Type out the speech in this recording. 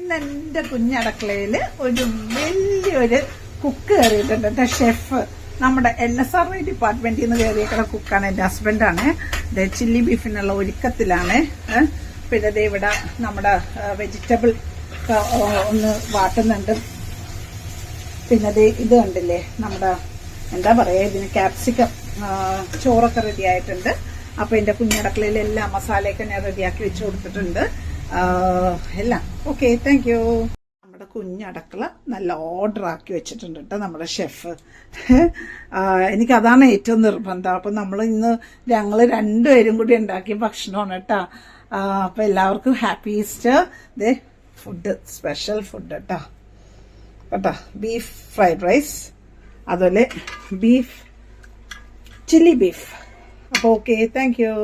ഇന്ന് എൻ്റെ കുഞ്ഞടക്കളയിൽ ഒരു വലിയൊരു കുക്ക് കയറിയിട്ടുണ്ട്. എൻ്റെ ഷെഫ് നമ്മുടെ NSR ഡിപ്പാർട്ട്മെന്റിൽ നിന്ന് കയറിയേക്കുന്ന കുക്കാണ്. എൻ്റെ ഹസ്ബൻഡാണ്. ചില്ലി ബീഫിനുള്ള ഒരുക്കത്തിലാണ്. പിന്നെ ഇവിടെ നമ്മുടെ വെജിറ്റബിൾ ഒന്ന് വാട്ടുന്നുണ്ട്. പിന്നെ ഇത് കണ്ടില്ലേ, നമ്മുടെ എന്താ പറയാ, ഇതിന് ക്യാപ്സിക്കം ചോറൊക്കെ റെഡി ആയിട്ടുണ്ട്. അപ്പൊ എന്റെ കുഞ്ഞടക്കളയിൽ എല്ലാ മസാലയൊക്കെ ഞാൻ റെഡിയാക്കി വെച്ച് കൊടുത്തിട്ടുണ്ട്. എല്ലാം ഓക്കെ. Thank you. നമ്മുടെ കുഞ്ഞടക്കള നല്ല ഓർഡർ ആക്കി വെച്ചിട്ടുണ്ട് കേട്ടോ നമ്മുടെ ഷെഫ്. എനിക്കതാണ് ഏറ്റവും നിർബന്ധം. അപ്പൊ ഞങ്ങൾ രണ്ടുപേരും കൂടി ഉണ്ടാക്കിയ ഭക്ഷണമാണ് കേട്ടോ. അപ്പൊ എല്ലാവർക്കും happy Easter. Food special food കേട്ടോ. ബീഫ് ഫ്രൈഡ് റൈസ്, അതുപോലെ ബീഫ് ചില്ലി ബീഫ്. അപ്പോൾ ഓക്കെ, താങ്ക് യു.